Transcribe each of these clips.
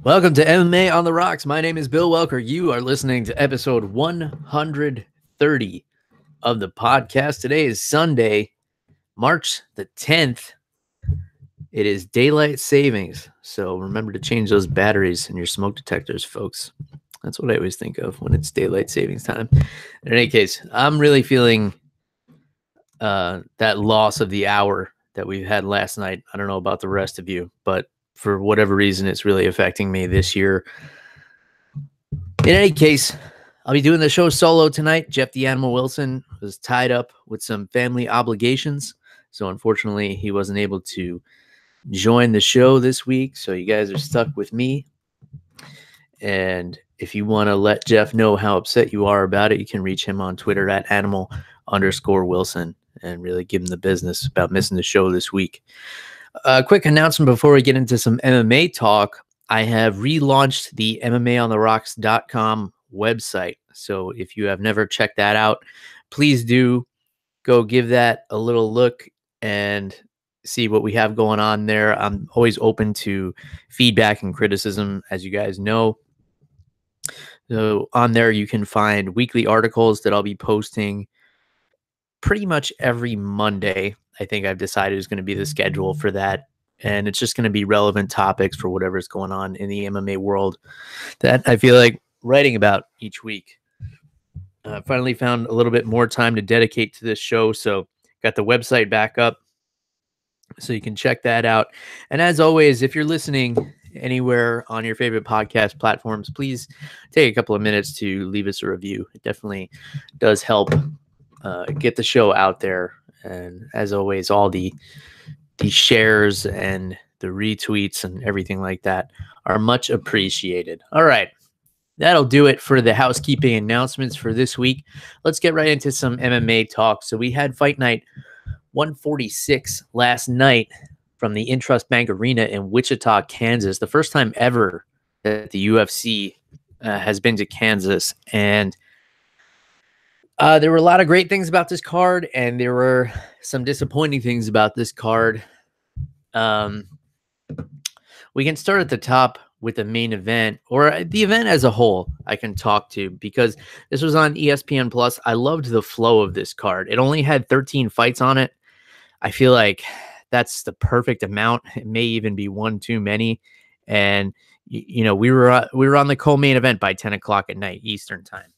Welcome to MMA on the Rocks. My name is Bill Welker. You are listening to episode 130 of the podcast. Today is Sunday, March the 10th. It is daylight savings. So remember to change those batteries in your smoke detectors, folks. That's what I always think of when it's daylight savings time. In any case, I'm really feeling that loss of the hour that we've had last night. I don't know about the rest of you, but for whatever reason, it's really affecting me this year. In any case, I'll be doing the show solo tonight. Jeff the Animal Wilson was tied up with some family obligations, so unfortunately, he wasn't able to join the show this week. So you guys are stuck with me. And if you want to let Jeff know how upset you are about it, you can reach him on Twitter at animal_Wilson and really give him the business about missing the show this week. A quick announcement before we get into some MMA talk. I have relaunched the MMAonTheRocks.com website. So if you have never checked that out, please do go give that a little look and see what we have going on there. I'm always open to feedback and criticism, as you guys know. So on there, you can find weekly articles that I'll be posting pretty much every Monday. I think I've decided is going to be the schedule for that. And it's just going to be relevant topics for whatever's going on in the MMA world that I feel like writing about each week. Finally found a little bit more time to dedicate to this show. So got the website back up so you can check that out. And as always, if you're listening anywhere on your favorite podcast platforms, please take a couple of minutes to leave us a review. It definitely does help get the show out there. And as always, all the shares and the retweets and everything like that are much appreciated. All right. That'll do it for the housekeeping announcements for this week. Let's get right into some MMA talk. So we had Fight Night 146 last night from the Intrust Bank Arena in Wichita, Kansas. The first time ever that the UFC has been to Kansas. And there were a lot of great things about this card, and there were some disappointing things about this card. We can start at the top with the main event, or the event as a whole. I can talk to, because this was on ESPN Plus. I loved the flow of this card. It only had 13 fights on it. I feel like that's the perfect amount. It may even be one too many. And you know, we were on the co-main event by 10 o'clock at night Eastern time,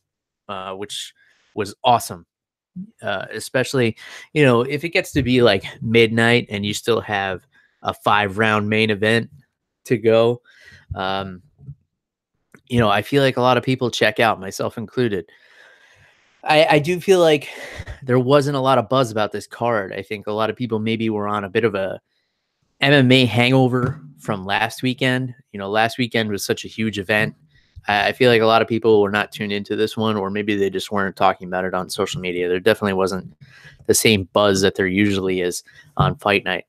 which was awesome. Especially, you know, if it gets to be like midnight and you still have a 5-round main event to go, you know, I feel like a lot of people check out, myself included. I do feel like there wasn't a lot of buzz about this card. I think a lot of people maybe were on a bit of a MMA hangover from last weekend. You know, last weekend was such a huge event. I feel like a lot of people were not tuned into this one, or maybe they just weren't talking about it on social media. There definitely wasn't the same buzz that there usually is on Fight Night.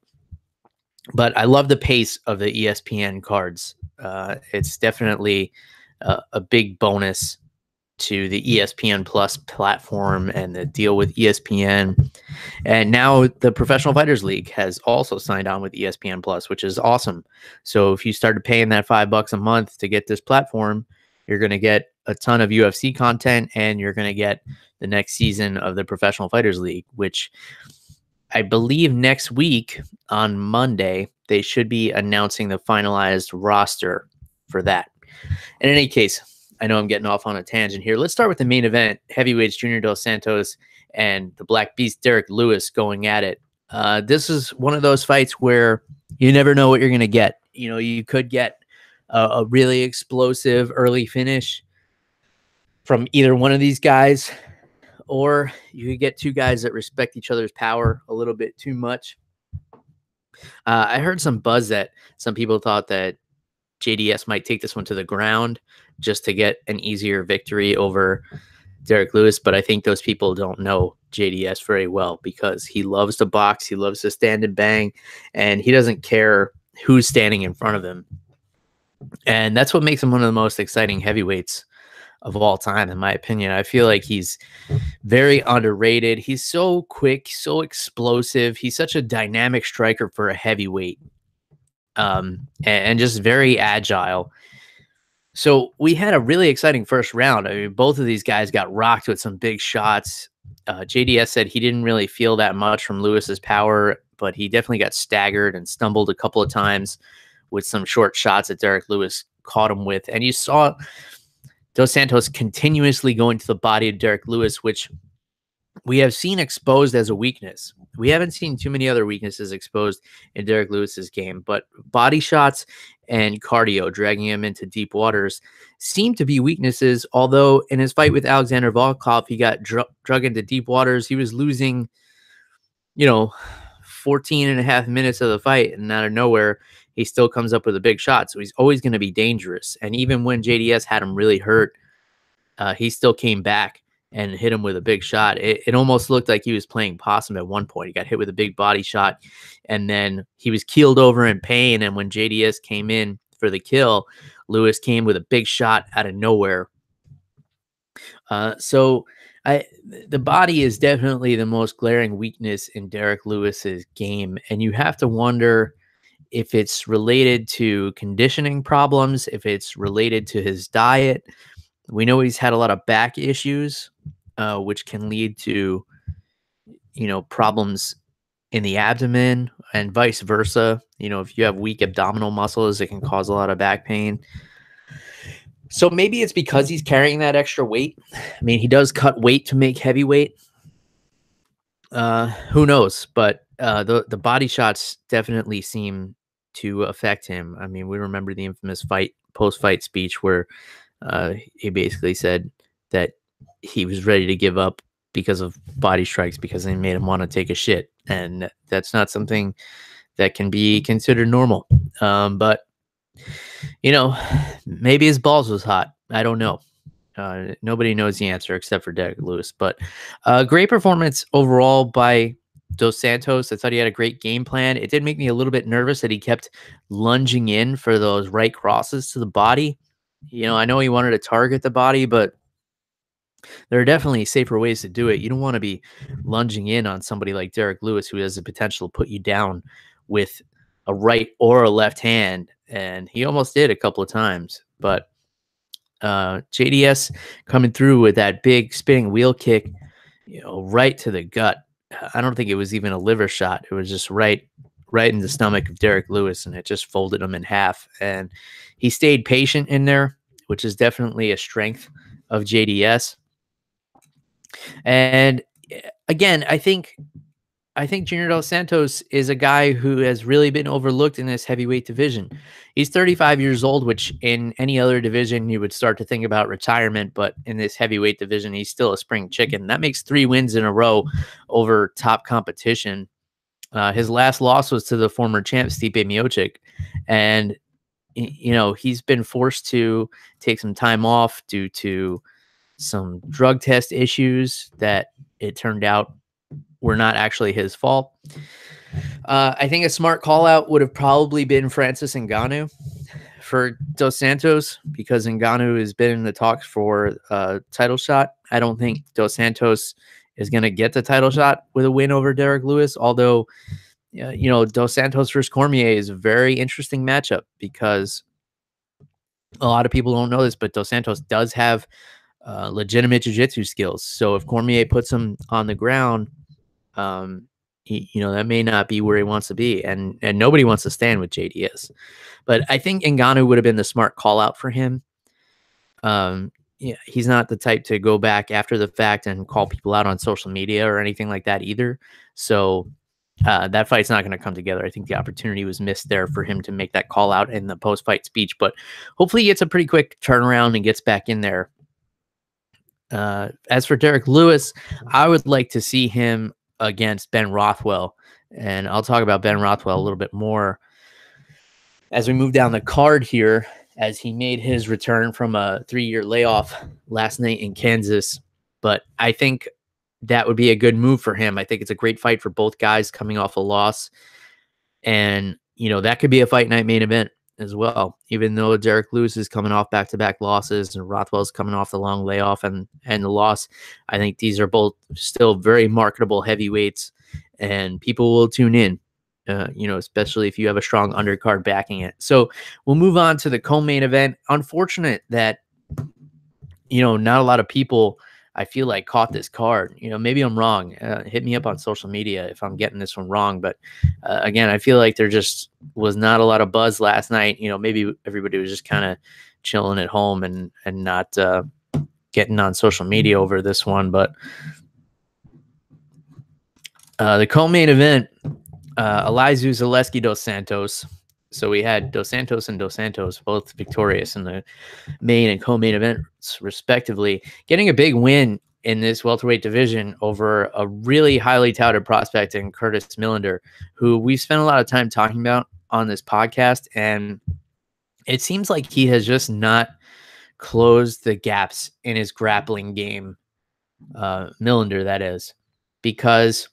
But I love the pace of the ESPN cards. It's definitely a big bonus to the ESPN Plus platform and the deal with ESPN. And now the Professional Fighters League has also signed on with ESPN Plus, which is awesome. So if you started paying that $5 a month to get this platform, you're going to get a ton of UFC content, and you're going to get the next season of the Professional Fighters League, which I believe next week on Monday, they should be announcing the finalized roster for that. In any case, I know I'm getting off on a tangent here. Let's start with the main event. Heavyweights Junior Dos Santos and the Black Beast Derrick Lewis going at it. This is one of those fights where you never know what you're going to get. You know, you could get a really explosive early finish from either one of these guys, or you could get two guys that respect each other's power a little bit too much. I heard some buzz that some people thought that JDS might take this one to the ground just to get an easier victory over Derrick Lewis, but I think those people don't know JDS very well, because he loves to box, he loves to stand and bang, and he doesn't care who's standing in front of him. And that's what makes him one of the most exciting heavyweights of all time, in my opinion. I feel like he's very underrated. He's so quick, so explosive. He's such a dynamic striker for a heavyweight, and just very agile. So we had a really exciting first round. I mean, both of these guys got rocked with some big shots. JDS said he didn't really feel that much from Lewis's power, but he definitely got staggered and stumbled a couple of times with some short shots that Derrick Lewis caught him with. And you saw Dos Santos continuously going to the body of Derrick Lewis, which we have seen exposed as a weakness. We haven't seen too many other weaknesses exposed in Derrick Lewis's game, but body shots and cardio, dragging him into deep waters, seem to be weaknesses. Although in his fight with Alexander Volkov, he got drug into deep waters. He was losing, 14 and a half minutes of the fight, and out of nowhere, he still comes up with a big shot. So he's always going to be dangerous. And even when JDS had him really hurt, he still came back and hit him with a big shot. It almost looked like he was playing possum at one point. He got hit with a big body shot, and then he was keeled over in pain. And when JDS came in for the kill, Lewis came with a big shot out of nowhere. So the body is definitely the most glaring weakness in Derrick Lewis's game, and you have to wonder if it's related to conditioning problems, if it's related to his diet. We know he's had a lot of back issues, which can lead to, problems in the abdomen and vice versa. If you have weak abdominal muscles, it can cause a lot of back pain. So maybe it's because he's carrying that extra weight. I mean, he does cut weight to make heavyweight. Who knows? But the body shots definitely seem to affect him. I mean, we remember the infamous post-fight speech where he basically said that he was ready to give up because of body strikes because they made him want to take a shit. And that's not something that can be considered normal. But, maybe his balls was hot. I don't know. Nobody knows the answer except for Derrick Lewis. But great performance overall by Dos Santos. I thought he had a great game plan. It did make me a little bit nervous that he kept lunging in for those right crosses to the body. I know he wanted to target the body, but there are definitely safer ways to do it. You don't want to be lunging in on somebody like Derrick Lewis, who has the potential to put you down with a right or a left hand. And he almost did a couple of times. But JDS coming through with that big spinning wheel kick, right to the gut. I don't think it was even a liver shot. It was just right in the stomach of Derrick Lewis, and it just folded him in half. And he stayed patient in there, which is definitely a strength of JDS. And again, I think Junior Dos Santos is a guy who has really been overlooked in this heavyweight division. He's 35 years old, which in any other division you would start to think about retirement, but in this heavyweight division, he's still a spring chicken. That makes 3 wins in a row over top competition. His last loss was to the former champ Stipe Miocic, and he's been forced to take some time off due to some drug test issues that it turned out were not actually his fault. I think a smart call out would have probably been Francis Ngannou for Dos Santos, because Ngannou has been in the talks for a title shot. I don't think Dos Santos is going to get the title shot with a win over Derrick Lewis, although Dos Santos versus Cormier is a very interesting matchup, because a lot of people don't know this, but Dos Santos does have legitimate jiu-jitsu skills. So if Cormier puts him on the ground, that may not be where he wants to be, and nobody wants to stand with JDS. But I think Ngannou would have been the smart call out for him. He's not the type to go back after the fact and call people out on social media or anything like that either. So that fight's not going to come together. I think the opportunity was missed there for him to make that call out in the post-fight speech, but hopefully he gets a pretty quick turnaround and gets back in there. As for Derrick Lewis, I would like to see him against Ben Rothwell, and I'll talk about Ben Rothwell a little bit more as we move down the card here, as he made his return from a 3-year layoff last night in Kansas. But I think that would be a good move for him. I think it's a great fight for both guys coming off a loss, and that could be a fight night main event as well, even though Derrick Lewis is coming off back-to-back losses and Rothwell's coming off the long layoff and the loss. I think these are both still very marketable heavyweights, and people will tune in especially if you have a strong undercard backing it. So we'll move on to the co-main event. Unfortunate that, not a lot of people, I feel like, caught this card. Maybe I'm wrong. Hit me up on social media if I'm getting this one wrong. But again, I feel like there just was not a lot of buzz last night. Maybe everybody was just kind of chilling at home and not getting on social media over this one. But the co-main event, Elizeu Zaleski dos Santos. So we had Dos Santos and Dos Santos both victorious in the main and co-main events, respectively, getting a big win in this welterweight division over a really highly touted prospect in Curtis Millender, who we've spent a lot of time talking about on this podcast. And it seems like he has just not closed the gaps in his grappling game, Millender, that is, because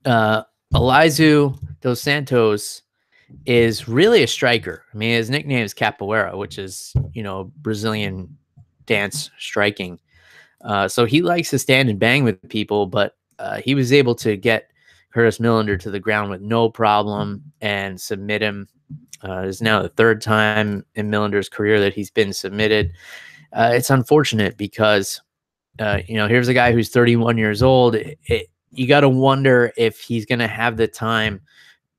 Elizeu dos Santos is really a striker. I mean, his nickname is Capoeira, which is, Brazilian dance striking. So he likes to stand and bang with people, but he was able to get Curtis Millender to the ground with no problem and submit him. It's now the third time in Millender's career that he's been submitted. It's unfortunate because, here's a guy who's 31 years old. You got to wonder if he's going to have the time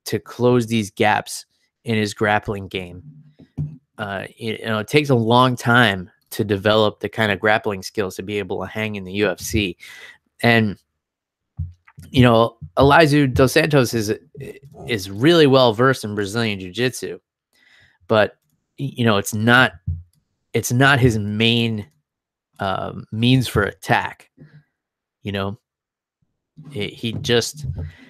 to close these gaps in his grappling game. It takes a long time to develop the kind of grappling skills to be able to hang in the UFC. And, Elizeu dos Santos is really well versed in Brazilian jiu-jitsu, but, it's not his main means for attack. He just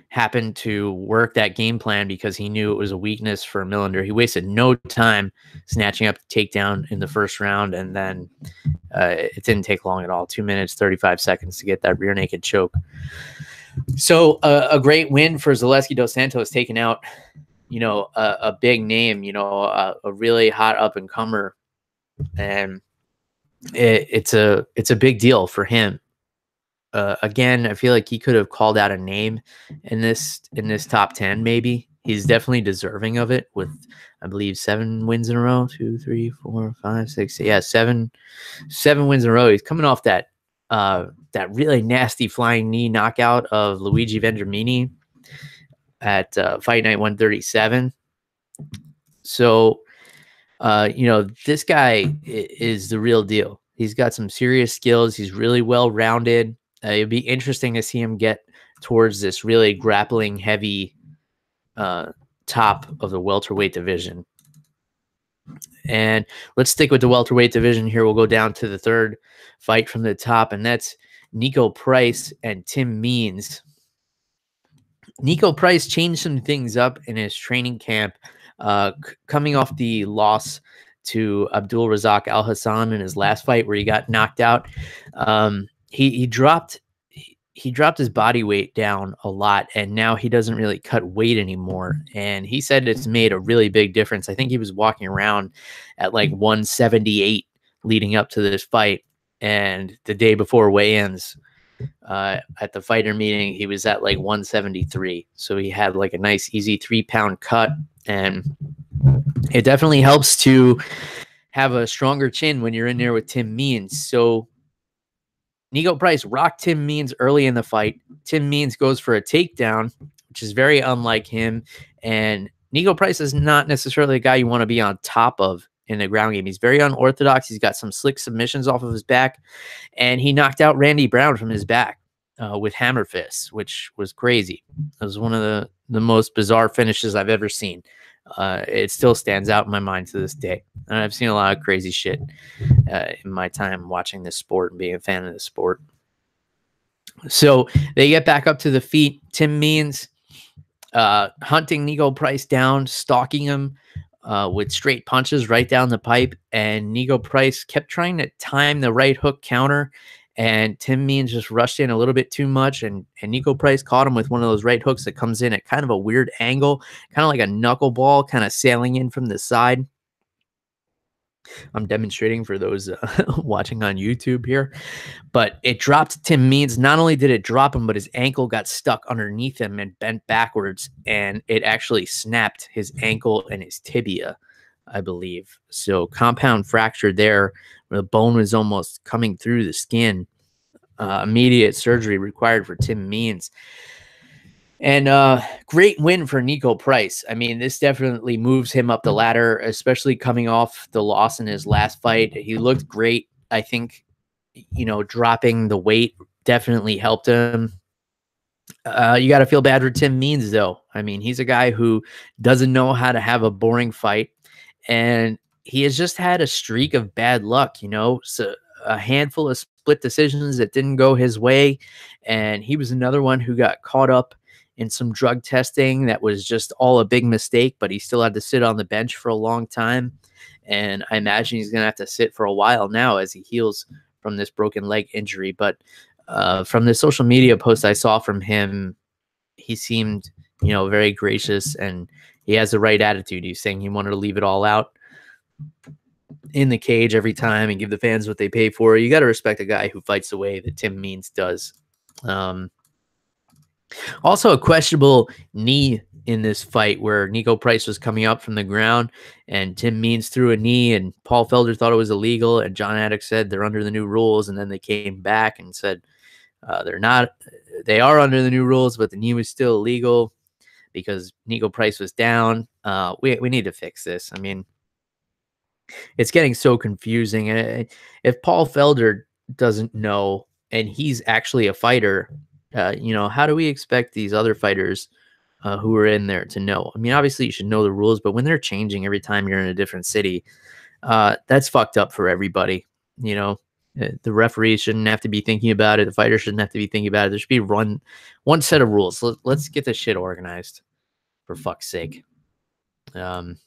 happened to work that game plan because he knew it was a weakness for Millender. He wasted no time snatching up the takedown in the first round, and then it didn't take long at all. 2 minutes, 35 seconds to get that rear naked choke. So a great win for Zaleski dos Santos, taking out, a big name, a really hot up and comer, and it's a big deal for him. Again, I feel like he could have called out a name in this top 10. Maybe he's definitely deserving of it with, I believe, 7 wins in a row. 2, 3, 4, 5, 6. Yeah, seven wins in a row. He's coming off that really nasty flying knee knockout of Luigi Vendramini at Fight Night 137. So, this guy is the real deal. He's got some serious skills. He's really well rounded. It'd be interesting to see him get towards this really grappling heavy top of the welterweight division. And let's stick with the welterweight division here. We'll go down to the third fight from the top, and that's Nico Price and Tim Means. Nico Price changed some things up in his training camp, coming off the loss to Abdul Razak Al Hassan in his last fight where he got knocked out. He dropped his body weight down a lot, and now he doesn't really cut weight anymore. And he said it's made a really big difference. I think he was walking around at like 178 leading up to this fight. And the day before weigh-ins at the fighter meeting, he was at like 173. So he had like a nice, easy 3-pound cut. And it definitely helps to have a stronger chin when you're in there with Tim Means. So Nico Price rocked Tim Means early in the fight. Tim Means goes for a takedown, which is very unlike him. And Nico Price is not necessarily a guy you want to be on top of in the ground game. He's very unorthodox. He's got some slick submissions off of his back. And he knocked out Randy Brown from his back with hammer fists, which was crazy. It was one of the most bizarre finishes I've ever seen. It still stands out in my mind to this day. And I've seen a lot of crazy shit in my time watching this sport and being a fan of the sport. So they get back up to the feet. Tim Means hunting Nico Price down, stalking him with straight punches right down the pipe. And Nico Price kept trying to time the right hook counter. And Tim Means just rushed in a little bit too much. And Nico Price caught him with one of those right hooks that comes in at kind of a weird angle, kind of like a knuckleball, kind of sailing in from the side. I'm demonstrating for those watching on YouTube here, but it dropped Tim Means. Not only did it drop him, but his ankle got stuck underneath him and bent backwards, and it actually snapped his ankle and his tibia, I believe. So compound fracture there, where the bone was almost coming through the skin. Immediate surgery required for Tim Means. And great win for Nico Price. I mean, this definitely moves him up the ladder, especially coming off the loss in his last fight. He looked great. I think, dropping the weight definitely helped him. You got to feel bad for Tim Means, though. I mean, he's a guy who doesn't know how to have a boring fight. And he has just had a streak of bad luck, so a handful of split decisions that didn't go his way. And he was another one who got caught up in some drug testing that was just all a big mistake, but he still had to sit on the bench for a long time. And I imagine he's going to have to sit for a while now as he heals from this broken leg injury. But from the social media post I saw from him, he seemed, very gracious, and he has the right attitude. He's saying he wanted to leave it all out in the cage every time and give the fans what they pay for. You got to respect a guy who fights the way that Tim Means does. Also a questionable knee in this fight where Nico Price was coming up from the ground and Tim Means threw a knee, and Paul Felder thought it was illegal, and John Addix said they're under the new rules, and then they came back and said they're not. They are under the new rules, but the knee was still illegal because Nico Price was down. We need to fix this. I mean, it's getting so confusing. And if Paul Felder doesn't know, and he's actually a fighter, how do we expect these other fighters who are in there to know? I mean, obviously you should know the rules, but when they're changing every time you're in a different city, that's fucked up for everybody. The referee shouldn't have to be thinking about it. The fighter shouldn't have to be thinking about it. There should be one set of rules. Let's get this shit organized, for fuck's sake. This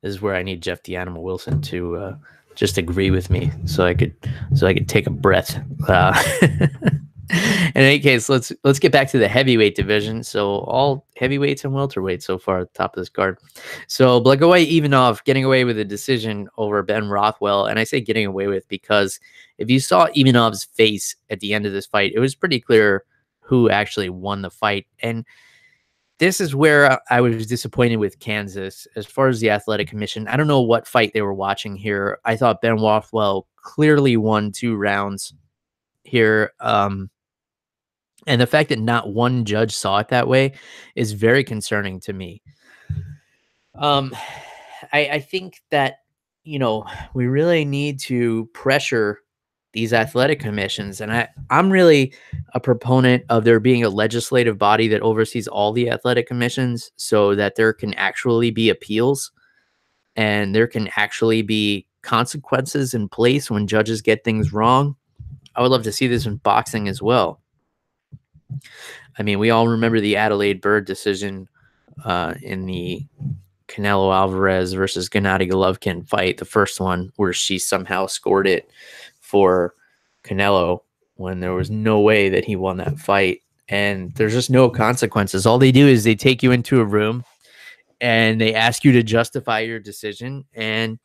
is where I need Jeff the Animal Wilson to just agree with me so I could take a breath. In any case, let's get back to the heavyweight division. So all heavyweights and welterweights so far at the top of this card. So Blagoy Ivanov getting away with a decision over Ben Rothwell. And I say getting away with because if you saw Ivanov's face at the end of this fight, it was pretty clear who actually won the fight. And this is where I was disappointed with Kansas as far as the athletic commission. I don't know what fight they were watching here. I thought Ben Rothwell clearly won 2 rounds here. And the fact that not one judge saw it that way is very concerning to me. I think that, we really need to pressure these athletic commissions. And I'm really a proponent of there being a legislative body that oversees all the athletic commissions so that there can actually be appeals and there can actually be consequences in place when judges get things wrong. I would love to see this in boxing as well. I mean, we all remember the Adelaide Bird decision in the Canelo Alvarez versus Gennady Golovkin fight, the first one where she somehow scored it for Canelo when there was no way that he won that fight. And there's just no consequences. All they do is they take you into a room and they ask you to justify your decision. And,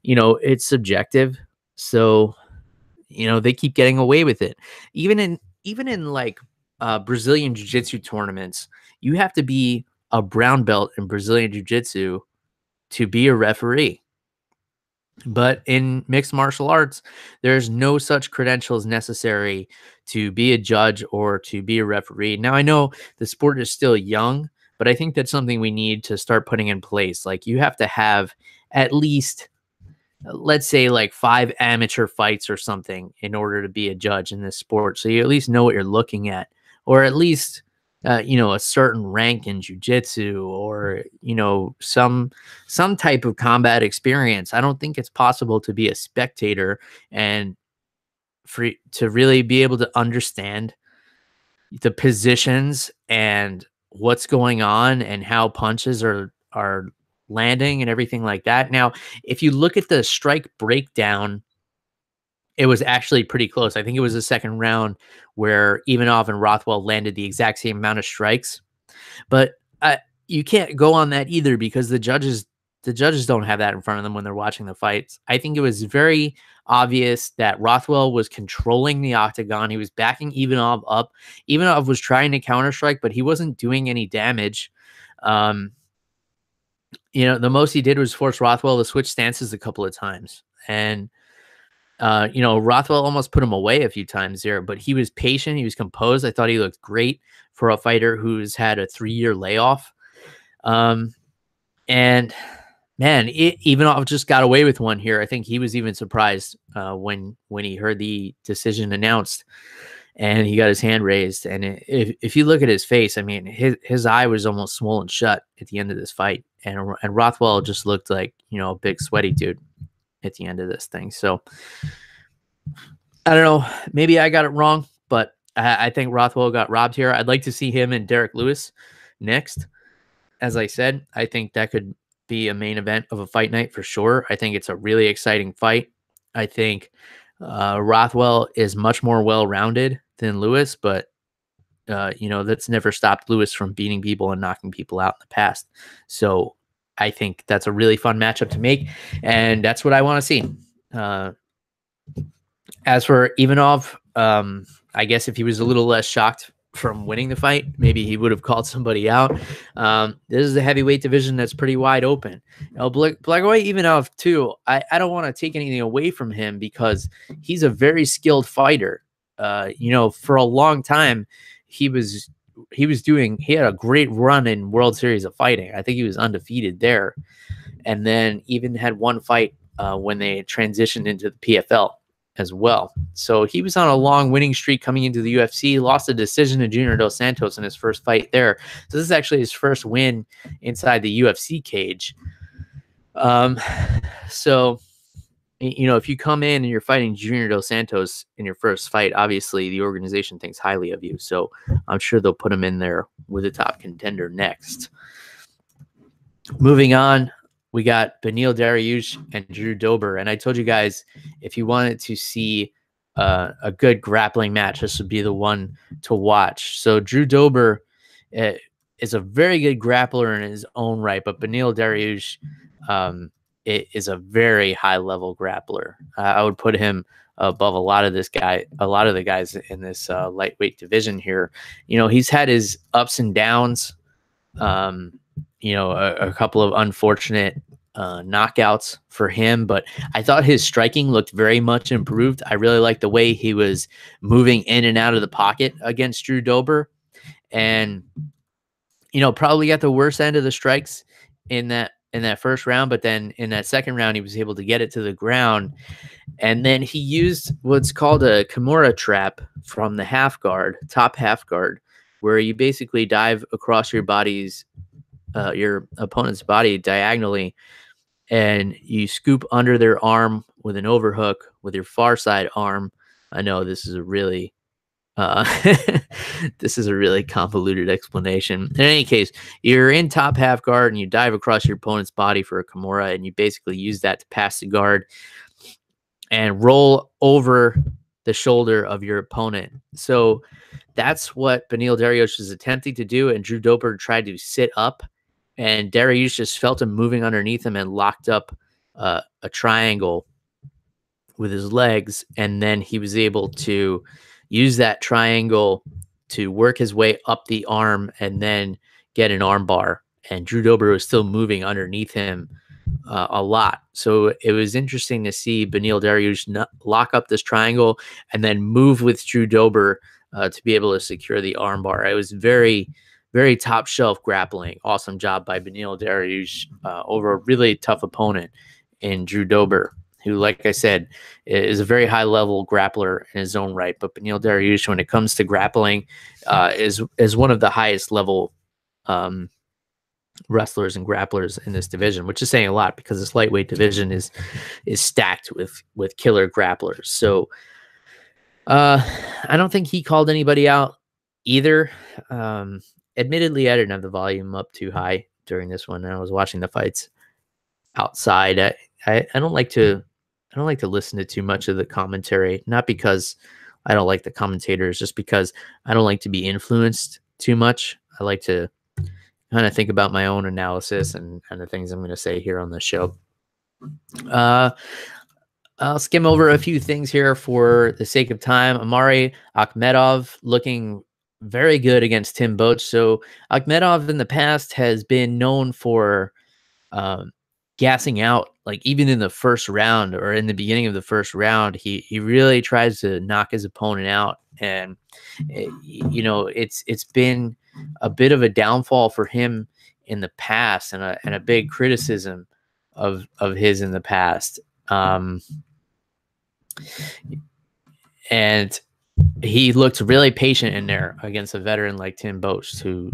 it's subjective. So, they keep getting away with it. Even in like Brazilian Jiu-Jitsu tournaments, you have to be a brown belt in Brazilian Jiu-Jitsu to be a referee. But in mixed martial arts, there's no such credentials necessary to be a judge or to be a referee. Now, I know the sport is still young, but I think that's something we need to start putting in place. Like, you have to have at least, let's say, like 5 amateur fights or something in order to be a judge in this sport. So you at least know what you're looking at, or at least a certain rank in jiu-jitsu, or some type of combat experience. I don't think it's possible to be a spectator and to really be able to understand the positions and what's going on and how punches are landing and everything like that. Now, if you look at the strike breakdown, it was actually pretty close. I think it was the second round where Ivanov and Rothwell landed the exact same amount of strikes. But you can't go on that either because the judges the judges don't have that in front of them when they're watching the fights. I think it was very obvious that Rothwell was controlling the octagon. He was backing Ivanov up. Ivanov was trying to counterstrike, but he wasn't doing any damage. The most he did was force Rothwell to switch stances a couple of times. And, Rothwell almost put him away a few times there, but he was patient. He was composed. I thought he looked great for a fighter who's had a 3-year layoff. And man, Ivanov just got away with one here. I think he was even surprised when he heard the decision announced and he got his hand raised. And if you look at his face, I mean, his eye was almost swollen shut at the end of this fight. And Rothwell just looked like, a big sweaty dude at the end of this thing. So I don't know. Maybe I got it wrong, but I think Rothwell got robbed here. I'd like to see him and Derrick Lewis next. As I said, I think that could be a main event of a fight night for sure. I think it's a really exciting fight. I think Rothwell is much more well-rounded than Lewis, but that's never stopped Lewis from beating people and knocking people out in the past. So I think that's a really fun matchup to make, and that's what I want to see. As for Ivanov, I guess if he was a little less shocked from winning the fight, maybe he would have called somebody out. This is a heavyweight division that's pretty wide open. Blagoy Ivanov too. I don't want to take anything away from him because he's a very skilled fighter. For a long time, he had a great run in World Series of Fighting. I think he was undefeated there, and then even had one fight when they transitioned into the PFL as well. So he was on a long winning streak coming into the UFC, lost a decision to Junior Dos Santos in his first fight there. So this is actually his first win inside the UFC cage. So, if you come in and you're fighting Junior Dos Santos in your first fight, obviously the organization thinks highly of you. So I'm sure they'll put him in there with a top contender next. Moving on, we got Beneil Dariush and Drew Dober. And I told you guys, if you wanted to see a good grappling match, this would be the one to watch. So Drew Dober is a very good grappler in his own right, but Beneil Dariush is a very high-level grappler. I would put him above a lot of the guys in this lightweight division here. He's had his ups and downs. A couple of unfortunate knockouts for him, but I thought his striking looked very much improved. I really liked the way he was moving in and out of the pocket against Drew Dober, and probably got the worst end of the strikes in that first round, but then in that second round he was able to get it to the ground, and then he used what's called a Kimura trap from the top half guard, where you basically dive across your opponent's body diagonally, and you scoop under their arm with an overhook with your far side arm. I know this is a really convoluted explanation. In any case, you're in top half guard and you dive across your opponent's body for a Kimura, and you basically use that to pass the guard and roll over the shoulder of your opponent. So that's what Beneil Dariush is attempting to do, and Drew Dober tried to sit up, and Dariush just felt him moving underneath him and locked up a triangle with his legs, and then he was able to use that triangle to work his way up the arm and then get an arm bar. And Drew Dober was still moving underneath him a lot. So it was interesting to see Beneil Dariush lock up this triangle and then move with Drew Dober to be able to secure the arm bar. It was very, very top shelf grappling. Awesome job by Beneil Dariush over a really tough opponent in Drew Dober, who, like I said, is a very high-level grappler in his own right. But Beneil Dariush, when it comes to grappling, is one of the highest-level wrestlers and grapplers in this division, which is saying a lot because this lightweight division is stacked with killer grapplers. So I don't think he called anybody out either. Admittedly, I didn't have the volume up too high during this one, and I was watching the fights outside. I don't like to listen to too much of the commentary, not because I don't like the commentators, just because I don't like to be influenced too much. I like to kind of think about my own analysis and kind of things I'm going to say here on the show. I'll skim over a few things here for the sake of time. Amari Akhmedov looking very good against Tim Boetsch. So Akhmedov in the past has been known for gassing out, like even in the first round or in the beginning of the first round. He really tries to knock his opponent out, and it's been a bit of a downfall for him in the past, and a big criticism of his in the past. And he looked really patient in there against a veteran like Tim Boetsch, who,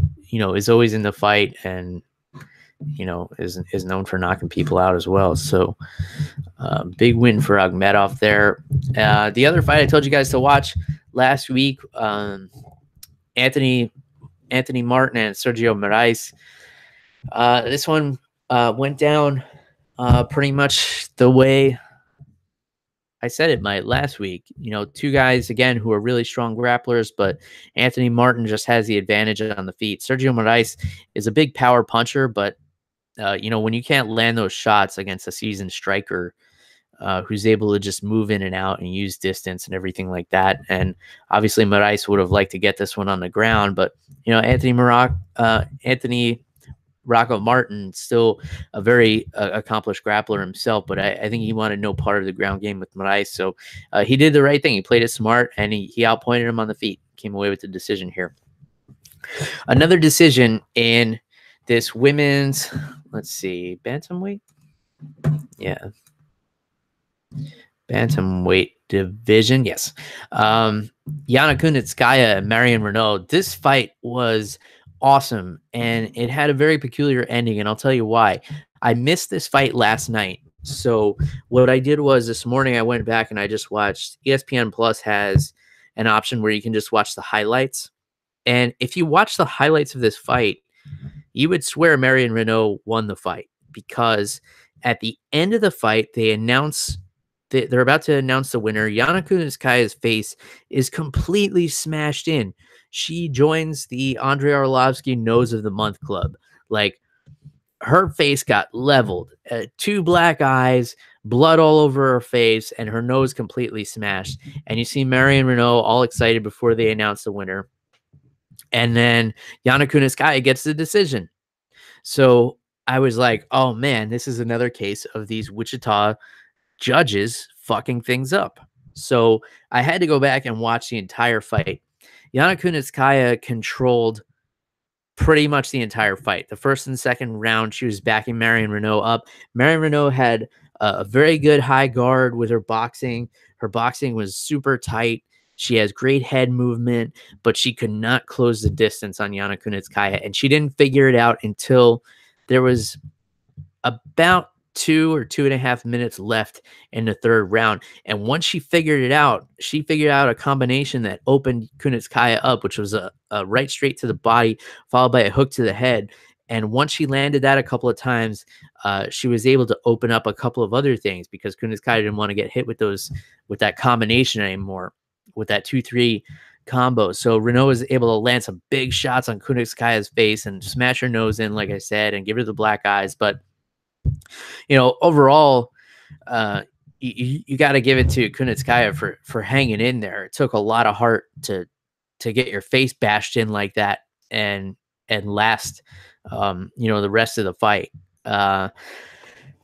is always in the fight and, is known for knocking people out as well. So big win for Akhmedov there. The other fight I told you guys to watch last week, Anthony Martin and Sergio Moraes. This one went down pretty much the way I said it might last week. Two guys, again, who are really strong grapplers, but Anthony Martin just has the advantage on the feet. Sergio Moraes is a big power puncher, but, when you can't land those shots against a seasoned striker who's able to just move in and out and use distance and everything like that. And obviously Moraes would have liked to get this one on the ground, but, Anthony Rocco Martin, still a very accomplished grappler himself, but I think he wanted no part of the ground game with Moraes. So he did the right thing. He played it smart, and he outpointed him on the feet. Came away with the decision here. Another decision in this women's, let's see, bantamweight? Yeah. Bantamweight division, yes. Yana Kunitskaya and Marion Renault. This fight was awesome, and it had a very peculiar ending, and I'll tell you why. I missed this fight last night. So what I did was this morning I went back and I just watched. ESPN Plus has an option where you can just watch the highlights. And if you watch the highlights of this fight, you would swear Marion Renault won the fight, because at the end of the fight, they're about to announce the winner. Yana Kunitskaya's face is completely smashed in. She joins the Andrei Arlovsky Nose of the Month Club. Like, her face got leveled, 2 black eyes, blood all over her face, and her nose completely smashed. And you see Marion Renault all excited before they announce the winner. And then Yana Kunitskaya gets the decision. So I was like, oh man, this is another case of these Wichita judges fucking things up. So I had to go back and watch the entire fight. Yana Kunitskaya controlled pretty much the entire fight. The first and second round, she was backing Marion Renault up. Marion Renault had a very good high guard with her boxing. Her boxing was super tight. She has great head movement, but she could not close the distance on Yana Kunitskaya. And she didn't figure it out until there was about 2 or 2.5 minutes left in the third round. And once she figured it out, she figured out a combination that opened Kunitskaya up, which was a right straight to the body, followed by a hook to the head. And once she landed that a couple of times, she was able to open up a couple of other things, because Kunitskaya didn't want to get hit with that combination anymore, with that 2-3 combo. So Renault was able to land some big shots on Kunitskaya's face and smash her nose in, like I said, and give her the black eyes. But overall, you got to give it to Kunitskaya for hanging in there. It took a lot of heart to get your face bashed in like that and last, the rest of the fight.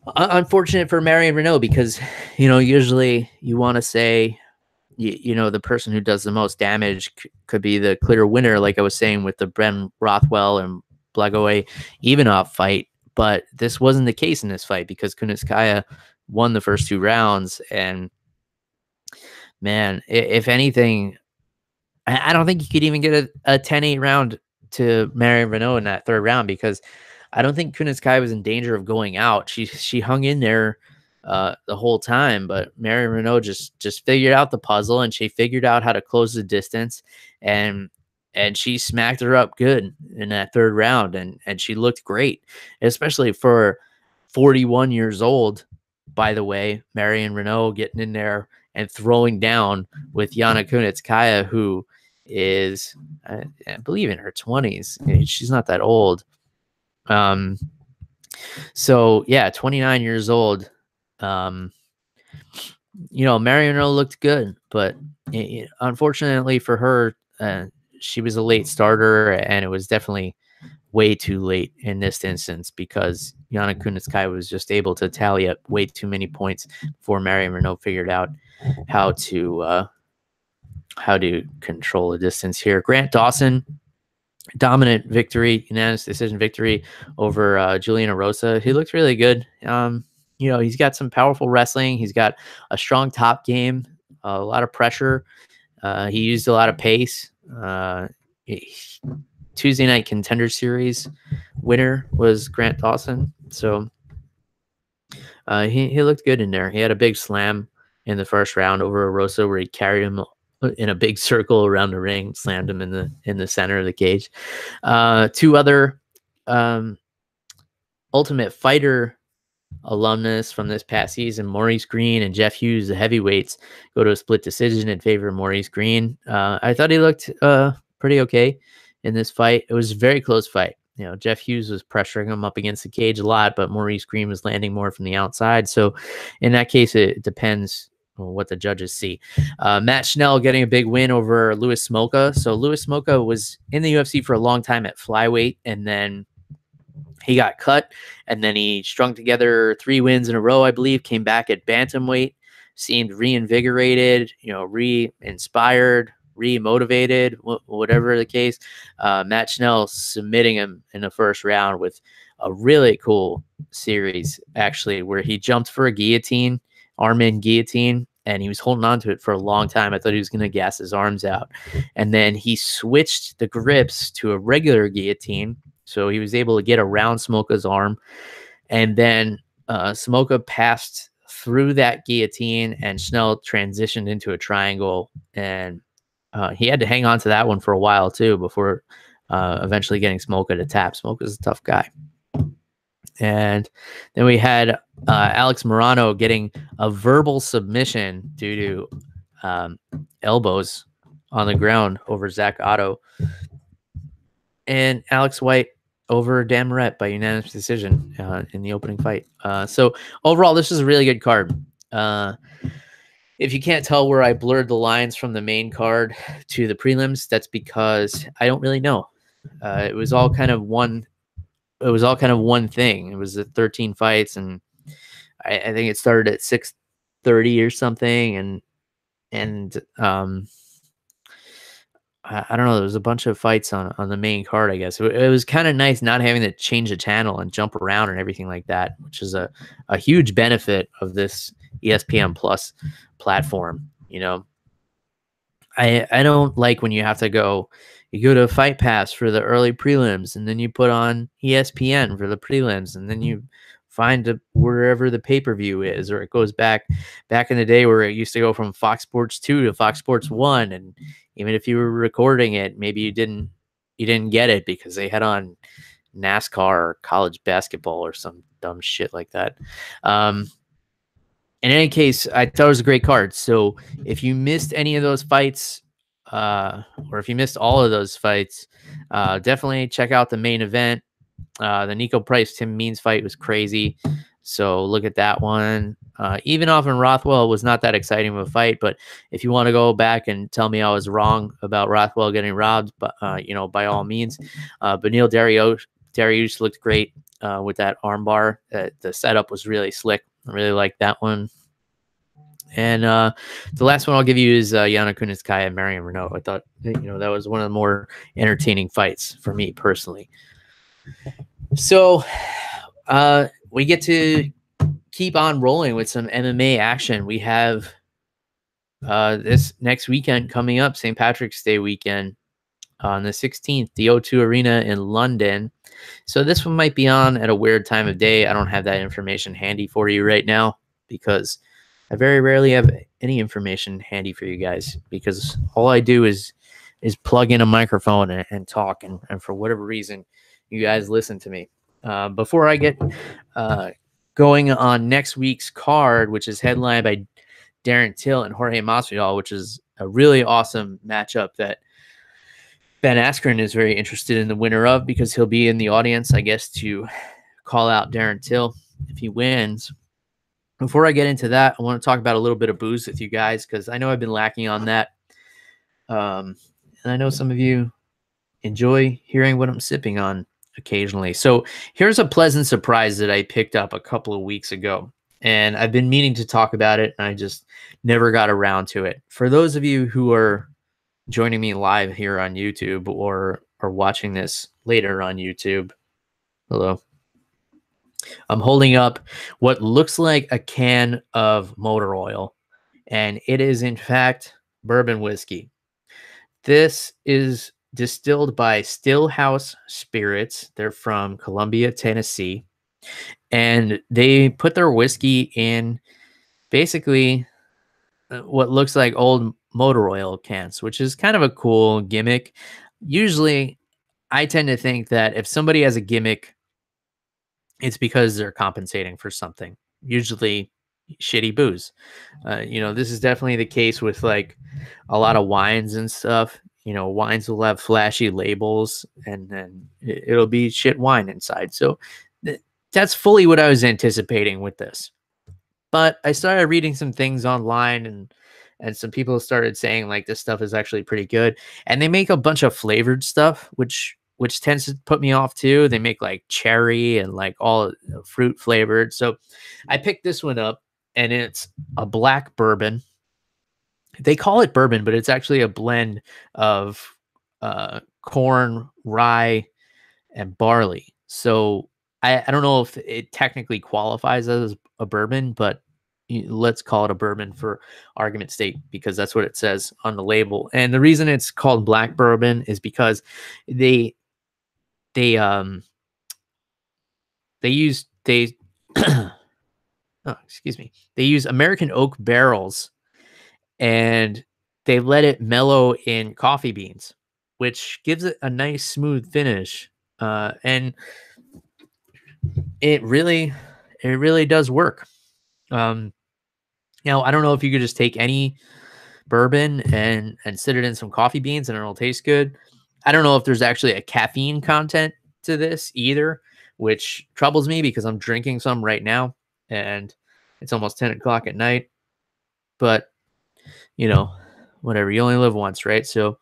Unfortunate for Marion Renault, because, usually you want to say, the person who does the most damage could be the clear winner, like I was saying with the Ben Rothwell and Blagoy Ivanov fight. But this wasn't the case in this fight, because Kunitskaya won the first 2 rounds. And man, if anything, I don't think you could even get a 10-8 round to Marion Renault in that third round, because I don't think Kunitskaya was in danger of going out. She hung in there the whole time, but Marion Renault just figured out the puzzle, and she figured out how to close the distance, and she smacked her up good in that third round, and she looked great, especially for 41 years old, by the way. Marion Renault getting in there and throwing down with Yana Kunitskaya, who is, I believe, in her 20s. She's not that old. So yeah, 29 years old. Mariano looked good, but unfortunately for her, she was a late starter, and it was definitely way too late in this instance because Yana Kunitskaya was just able to tally up way too many points before Marion Renault figured out how to control the distance here. Grant Dawson, dominant victory, unanimous decision victory over Juliana Rosa. He looked really good. He's got some powerful wrestling. He's got a strong top game, a lot of pressure. He used a lot of pace. Tuesday Night Contender Series winner was Grant Dawson. So he looked good in there. He had a big slam in the first round over Rosa where he carried him in a big circle around the ring, slammed him in the center of the cage. Two other Ultimate Fighter alumnus from this past season, Maurice Green and Jeff Hughes, the heavyweights, go to a split decision in favor of Maurice Green. I thought he looked pretty okay in this fight. It was a very close fight. Jeff Hughes was pressuring him up against the cage a lot, but Maurice Green was landing more from the outside. So in that case, it depends on what the judges see. Matt Schnell getting a big win over Louis Smolka. So Louis Smolka was in the UFC for a long time at flyweight, and then he got cut, and then he strung together 3 wins in a row, I believe, came back at bantamweight, seemed reinvigorated, re-inspired, re-motivated, whatever the case. Matt Schnell submitting him in the first round with a really cool series, actually, where he jumped for a guillotine, arm-in guillotine, and he was holding on to it for a long time. I thought he was going to gas his arms out. And then he switched the grips to a regular guillotine, so he was able to get around Smolka's arm. And then Smolka passed through that guillotine, and Schnell transitioned into a triangle. And he had to hang on to that one for a while, too, before eventually getting Smolka to tap. Smolka's a tough guy. And then we had Alex Morano getting a verbal submission due to elbows on the ground over Zach Otto. And Alex White over Dan Moret by unanimous decision in the opening fight. So overall, this is a really good card. If you can't tell where I blurred the lines from the main card to the prelims, that's because I don't really know. It was all kind of one. It was all kind of one thing. It was the 13 fights, and I think it started at 6:30 or something, and I don't know. There was a bunch of fights on the main card, I guess. It was kind of nice not having to change the channel and jump around and everything like that, which is a huge benefit of this ESPN Plus platform. I don't like when you have to go to Fight Pass for the early prelims, and then you put on ESPN for the prelims, and then you find wherever the pay-per-view is, or it goes back in the day where it used to go from Fox Sports 2 to Fox Sports 1, and even if you were recording it, maybe you didn't get it because they had on NASCAR or college basketball or some dumb shit like that. In any case, I thought it was a great card. So if you missed any of those fights, or if you missed all of those fights, definitely check out the main event. The Nico Price-Tim Means fight was crazy. So look at that one. Even Offen Rothwell was not that exciting of a fight, but if you want to go back and tell me I was wrong about Rothwell getting robbed, but by all means. Beneil Dariush looked great with that armbar. The setup was really slick. I really like that one. And the last one I'll give you is Yana Kunitskaya and Marion Renault. I thought that was one of the more entertaining fights for me personally. So we get to keep on rolling with some MMA action. We have this next weekend coming up, St. Patrick's Day weekend on the 16th, the O2 Arena in London. So this one might be on at a weird time of day. I don't have that information handy for you right now because I very rarely have any information handy for you guys, because all I do is plug in a microphone and talk, and for whatever reason, you guys listen to me. Before I get going on next week's card, which is headlined by Darren Till and Jorge Masvidal, which is a really awesome matchup that Ben Askren is very interested in the winner of, because he'll be in the audience, I guess, to call out Darren Till if he wins. Before I get into that, I want to talk about a little bit of booze with you guys, because I know I've been lacking on that. And I know some of you enjoy hearing what I'm sipping on occasionally. So here's a pleasant surprise that I picked up a couple of weeks ago, and I've been meaning to talk about it, and I just never got around to it. For those of you who are joining me live here on YouTube or watching this later on YouTube, hello. I'm holding up what looks like a can of motor oil, and it is in fact bourbon whiskey. This is distilled by Stillhouse Spirits. They're from Columbia, Tennessee, and they put their whiskey in basically what looks like old motor oil cans, which is kind of a cool gimmick. Usually, I tend to think that if somebody has a gimmick, it's because they're compensating for something, usually shitty booze. This is definitely the case with like a lot of wines and stuff. Wines will have flashy labels, and then it'll be shit wine inside. So that's fully what I was anticipating with this. But I started reading some things online, and some people started saying like this stuff is actually pretty good. And they make a bunch of flavored stuff, which tends to put me off too. They make like cherry and like all fruit flavored. So I picked this one up, and it's a black bourbon. They call it bourbon, but it's actually a blend of corn, rye, and barley. So I don't know if it technically qualifies as a bourbon, but let's call it a bourbon for argument's sake, because that's what it says on the label. And the reason it's called black bourbon is because they use oh, excuse me. They use American oak barrels, and they let it mellow in coffee beans, which gives it a nice smooth finish. And it really does work. Now I don't know if you could just take any bourbon and sit it in some coffee beans and it'll taste good. I don't know if there's actually a caffeine content to this either, which troubles me because I'm drinking some right now and it's almost 10 o'clock at night. But whatever, you only live once, right? So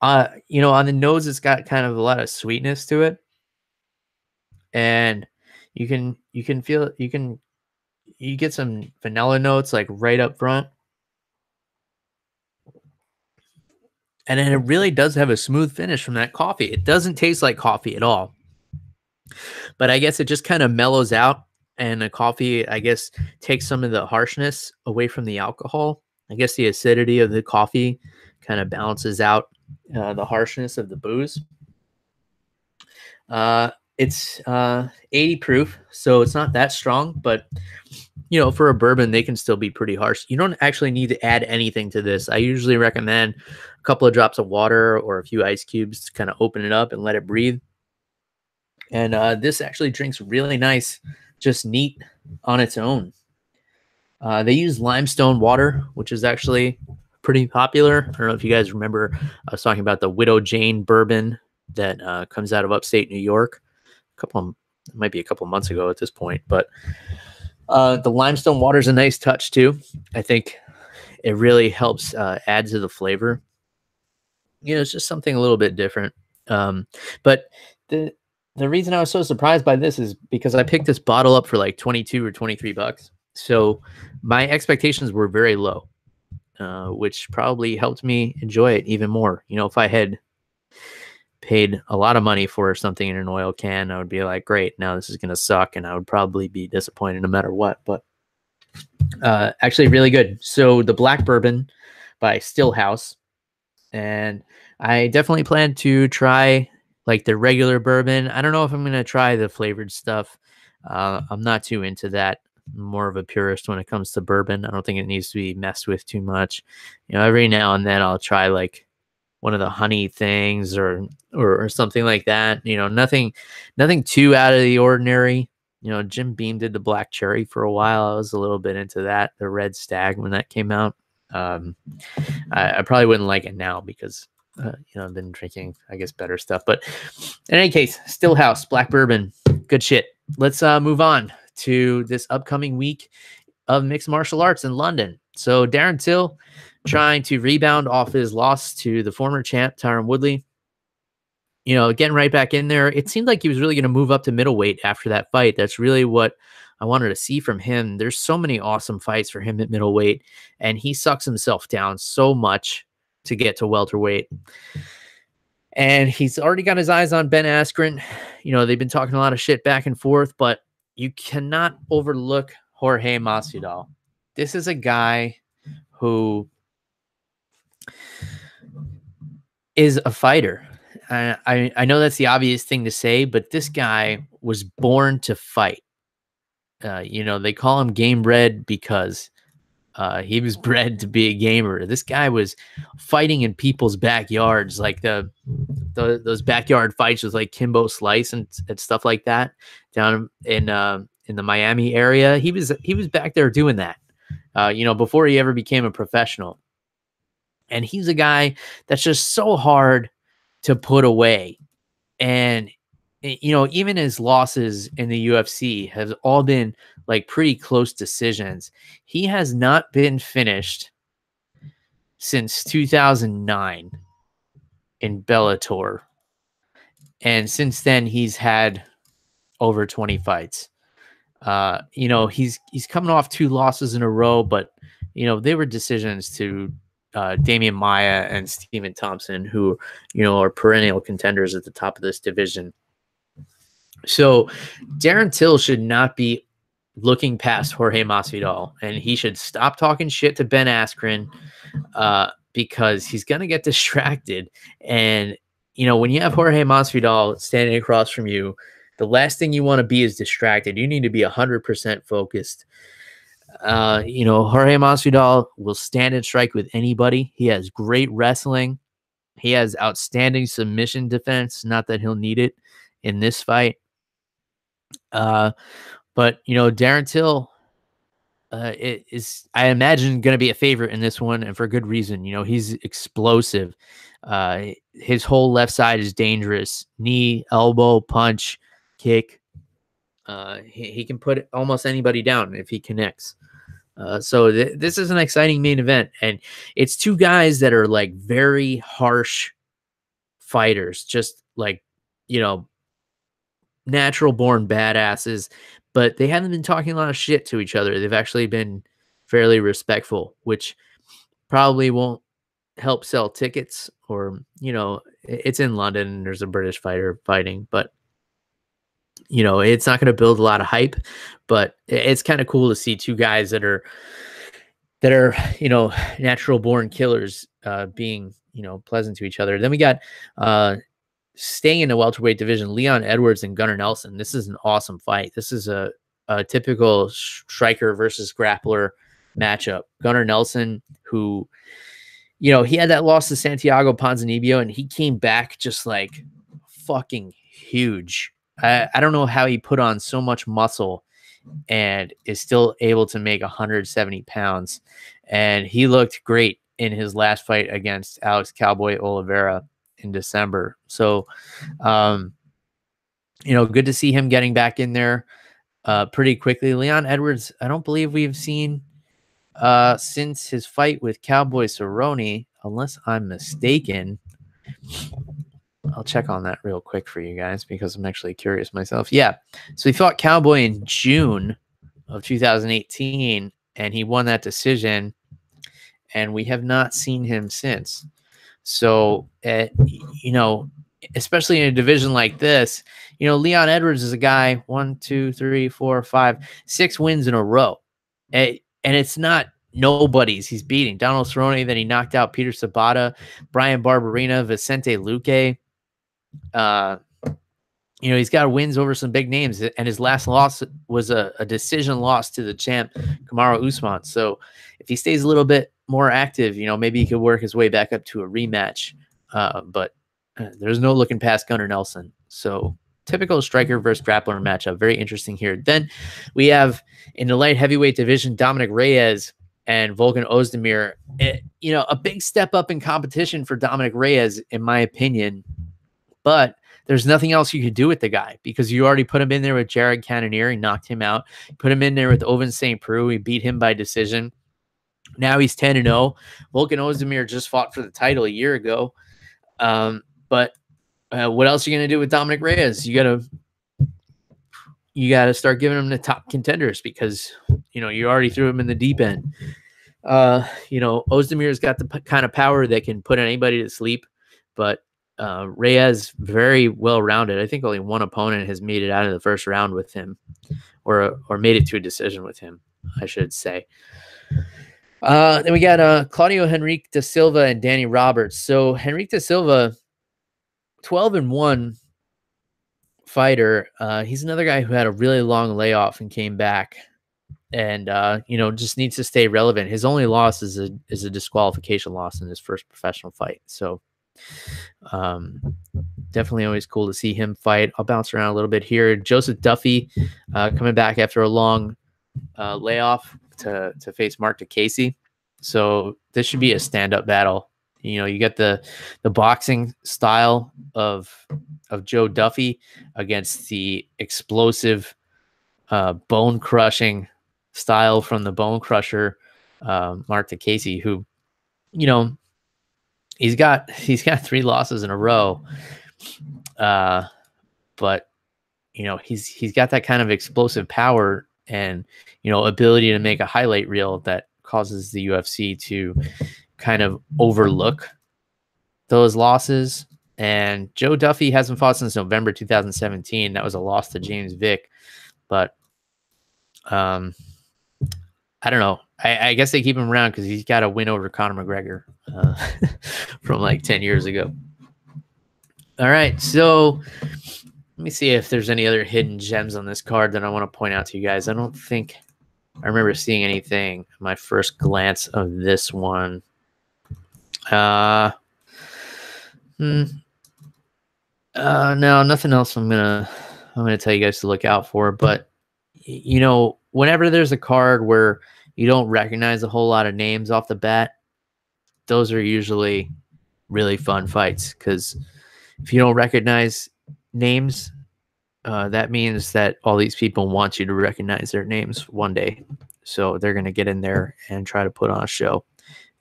on the nose it's got kind of a lot of sweetness to it, and you can feel it. You get some vanilla notes like right up front, and then it really does have a smooth finish from that coffee. It doesn't taste like coffee at all, but I guess it just kind of mellows out, and the coffee, I guess, takes some of the harshness away from the alcohol. I guess the acidity of the coffee kind of balances out the harshness of the booze. It's 80 proof, so it's not that strong, but for a bourbon, they can still be pretty harsh. You don't actually need to add anything to this. I usually recommend a couple of drops of water or a few ice cubes to kind of open it up and let it breathe. And this actually drinks really nice, just neat on its own. They use limestone water, which is actually pretty popular. I don't know if you guys remember, I was talking about the Widow Jane bourbon that comes out of upstate New York. It might be a couple months ago at this point, but the limestone water is a nice touch too. I think it really helps add to the flavor. It's just something a little bit different. But the reason I was so surprised by this is because I picked this bottle up for like 22 or 23 bucks. So my expectations were very low, which probably helped me enjoy it even more. If I had paid a lot of money for something in an oil can, I would be like, great, now this is going to suck. And I would probably be disappointed no matter what, but actually really good. So the black bourbon by Stillhouse, and I definitely plan to try like the regular bourbon. I don't know if I'm going to try the flavored stuff. I'm not too into that. I'm more of a purist when it comes to bourbon. I don't think it needs to be messed with too much. Every now and then I'll try like one of the honey things or something like that. Nothing too out of the ordinary. Jim Beam did the black cherry for a while. I was a little bit into that, the red stag when that came out. I probably wouldn't like it now because I've been drinking, I guess, better stuff. But in any case, Stillhouse Black Bourbon, good shit. Let's move on to this upcoming week of mixed martial arts in London. So Darren Till trying to rebound off his loss to the former champ, Tyron Woodley. Getting right back in there. It seemed like he was really going to move up to middleweight after that fight. That's really what I wanted to see from him. There's so many awesome fights for him at middleweight, and he sucks himself down so much to get to welterweight. And he's already got his eyes on Ben Askren. They've been talking a lot of shit back and forth, but you cannot overlook Jorge Masvidal. This is a guy who is a fighter. I know that's the obvious thing to say, but this guy was born to fight. They call him game bred because he was bred to be a gamer. This guy was fighting in people's backyards, like those backyard fights with like Kimbo Slice and stuff like that down in the Miami area. He was back there doing that, before he ever became a professional. And he's a guy that's just so hard to put away. And, even his losses in the UFC have all been like pretty close decisions. He has not been finished since 2009 in Bellator. And since then, he's had over 20 fights. He's coming off 2 losses in a row, but, they were decisions to Damian Maia and Stephen Thompson, who, are perennial contenders at the top of this division. So Darren Till should not be looking past Jorge Masvidal, and he should stop talking shit to Ben Askren because he's going to get distracted. And, when you have Jorge Masvidal standing across from you, the last thing you want to be is distracted. You need to be 100% focused. Jorge Masvidal will stand and strike with anybody. He has great wrestling. He has outstanding submission defense. Not that he'll need it in this fight. But Darren Till is, I imagine, going to be a favorite in this one, and for good reason. He's explosive. His whole left side is dangerous. Knee, elbow, punch, kick. He can put almost anybody down if he connects. So this is an exciting main event, and it's 2 guys that are like very harsh fighters, just like, natural born badasses, but they haven't been talking a lot of shit to each other. They've actually been fairly respectful, which probably won't help sell tickets, or, it's in London and there's a British fighter fighting, but it's not going to build a lot of hype. But it's kind of cool to see 2 guys that are natural born killers being pleasant to each other. Then we got staying in the welterweight division, Leon Edwards and Gunnar Nelson. This is an awesome fight. This is a typical striker versus grappler matchup. Gunnar Nelson, who, he had that loss to Santiago Ponzinibbio, and he came back just like fucking huge. I don't know how he put on so much muscle and is still able to make 170 pounds. And he looked great in his last fight against Alex Cowboy Oliveira in December. So, good to see him getting back in there pretty quickly. Leon Edwards, I don't believe we've seen since his fight with Cowboy Cerrone, unless I'm mistaken. I'll check on that real quick for you guys because I'm actually curious myself. Yeah. So he fought Cowboy in June of 2018, and he won that decision, and we have not seen him since. So, especially in a division like this, Leon Edwards is a guy, 1, 2, 3, 4, 5, 6 wins in a row. And it's not nobodies he's beating. Donald Cerrone, then he knocked out Peter Sabata, Brian Barberina, Vicente Luque. He's got wins over some big names, and his last loss was a decision loss to the champ, Kamaru Usman. So if he stays a little bit more active, maybe he could work his way back up to a rematch. But there's no looking past Gunnar Nelson. So typical striker versus grappler matchup. Very interesting here. Then we have in the light heavyweight division, Dominic Reyes and Volkan Ozdemir, a big step up in competition for Dominic Reyes, in my opinion. But there's nothing else you could do with the guy because you already put him in there with Jared Cannonier. He knocked him out. Put him in there with Oven St. Preux. He beat him by decision. Now he's 10-0. Volkan Ozdemir just fought for the title a year ago. But what else are you going to do with Dominic Reyes? You got to start giving him the top contenders because, you already threw him in the deep end. Ozdemir's got the kind of power that can put anybody to sleep, but Reyes very well rounded. I think only one opponent has made it out of the first round with him, or made it to a decision with him, I should say. Then we got Claudio Henrique da Silva and Danny Roberts. So Henrique da Silva, 12-1 fighter. He's another guy who had a really long layoff and came back, and just needs to stay relevant. His only loss is a disqualification loss in his first professional fight. So definitely always cool to see him fight. I'll bounce around a little bit here. Joseph Duffy coming back after a long layoff to face Mark DeCasey. So this should be a stand-up battle. You get the boxing style of Joe Duffy against the explosive bone-crushing style from the Bone Crusher, Mark DeCasey, who, he's got 3 losses in a row. But he's got that kind of explosive power and, ability to make a highlight reel that causes the UFC to kind of overlook those losses. And Joe Duffy hasn't fought since November 2017. That was a loss to James Vick. But I don't know. I guess they keep him around because he's got a win over Conor McGregor from like 10 years ago. All right, so let me see if there's any other hidden gems on this card that I want to point out to you guys. I don't think I remember seeing anything. My first glance of this one. No, nothing else I'm gonna tell you guys to look out for. But whenever there's a card where you don't recognize a whole lot of names off the bat, those are usually really fun fights, because if you don't recognize names, that means that all these people want you to recognize their names one day. So they're going to get in there and try to put on a show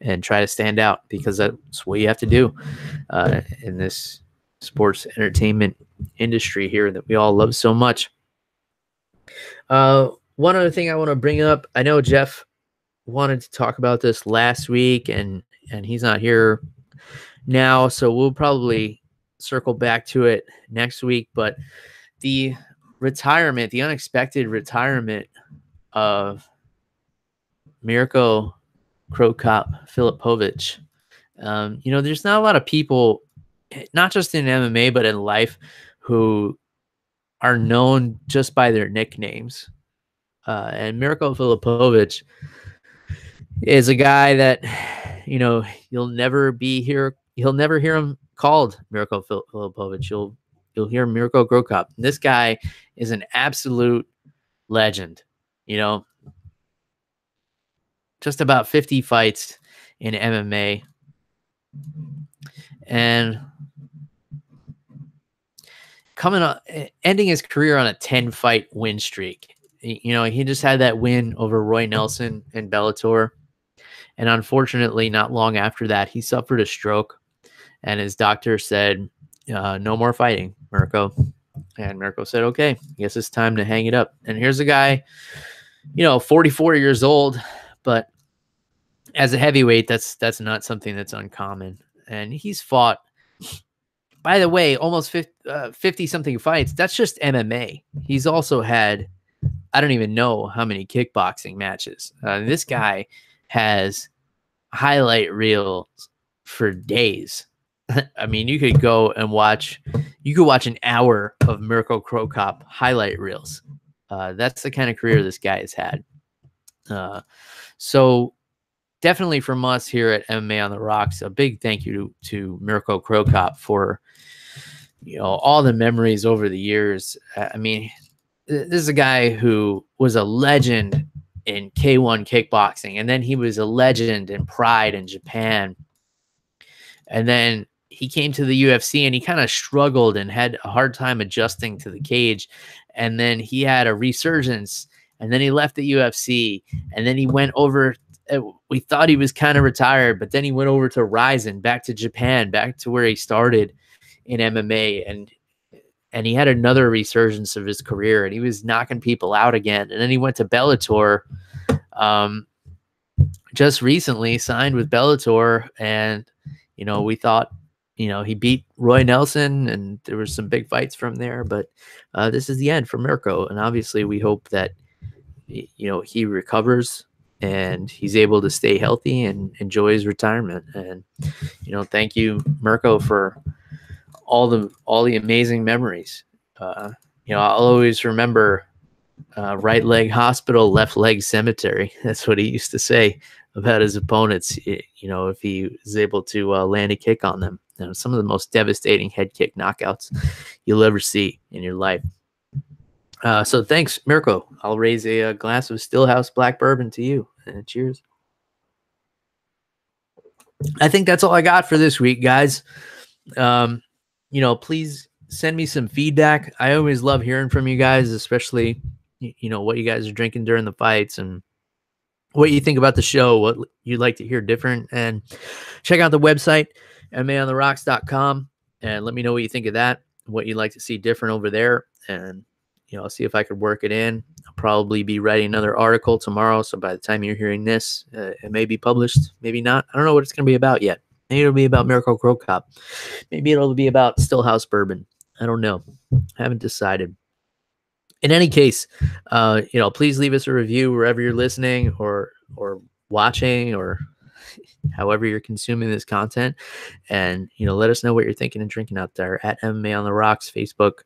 and try to stand out, because that's what you have to do in this sports entertainment industry here that we all love so much. One other thing I want to bring up, I know Jeff wanted to talk about this last week, and he's not here now, so we'll probably circle back to it next week. But the unexpected retirement of Mirko Krokop Filipovic. There's not a lot of people, not just in MMA, but in life, who are known just by their nicknames. And Mirko Filipovic is a guy that, you'll never hear him called Mirko Filipovic. You'll hear Mirko Krokop. This guy is an absolute legend. Just about 50 fights in MMA, and ending his career on a 10-fight win streak. He just had that win over Roy Nelson in Bellator, and unfortunately, not long after that, he suffered a stroke, and his doctor said, "No more fighting, Mirko." And Mirko said, "Okay, I guess it's time to hang it up." And here's a guy, 44 years old, but as a heavyweight, that's not something that's uncommon. And he's fought, by the way, almost 50 something fights. That's just MMA. He's also had, I don't even know how many kickboxing matches. This guy has highlight reels for days. I mean, you could go and watch an hour of Mirko Krokop highlight reels. That's the kind of career this guy has had. So definitely from us here at MMA on the Rocks, a big thank you to Mirko Krokop for, all the memories over the years. I mean, this is a guy who was a legend in K1 kickboxing. And then he was a legend in Pride in Japan. And then he came to the UFC and he kind of struggled and had a hard time adjusting to the cage. And then he had a resurgence, and then he left the UFC, and then he went over. We thought he was kind of retired, but then he went over to Ryzen, back to Japan, back to where he started in MMA. And he had another resurgence of his career, and he was knocking people out again. And then he went to Bellator, just recently signed with Bellator. And, we thought, he beat Roy Nelson, and there were some big fights from there, but this is the end for Mirko. And obviously we hope that, he recovers and he's able to stay healthy and enjoy his retirement. And, thank you, Mirko, for all the amazing memories. I'll always remember right leg hospital, left leg cemetery. That's what he used to say about his opponents, if he was able to land a kick on them. Some of the most devastating head kick knockouts you'll ever see in your life. So thanks, Mirko. I'll raise a glass of Stillhouse Black Bourbon to you. Cheers. I think that's all I got for this week, guys. Please send me some feedback. I always love hearing from you guys, especially, what you guys are drinking during the fights and what you think about the show, what you'd like to hear different. And check out the website, maontherocks.com, and let me know what you think of that, what you'd like to see different over there. And, I'll see if I could work it in. I'll probably be writing another article tomorrow. So by the time you're hearing this, it may be published, maybe not. I don't know what it's going to be about yet. Maybe it'll be about Miracle Crow Cop. Maybe it'll be about Stillhouse Bourbon. I don't know. I haven't decided. In any case, please leave us a review wherever you're listening or watching or however you're consuming this content. And, let us know what you're thinking and drinking out there at MMA on the Rocks, Facebook,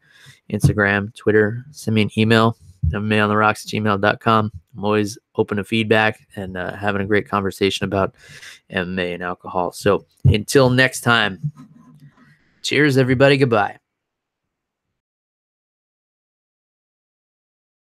Instagram, Twitter. Send me an email, MMAonTheRocks@gmail.com. I'm always open to feedback and having a great conversation about MMA and alcohol. So until next time, cheers, everybody. Goodbye.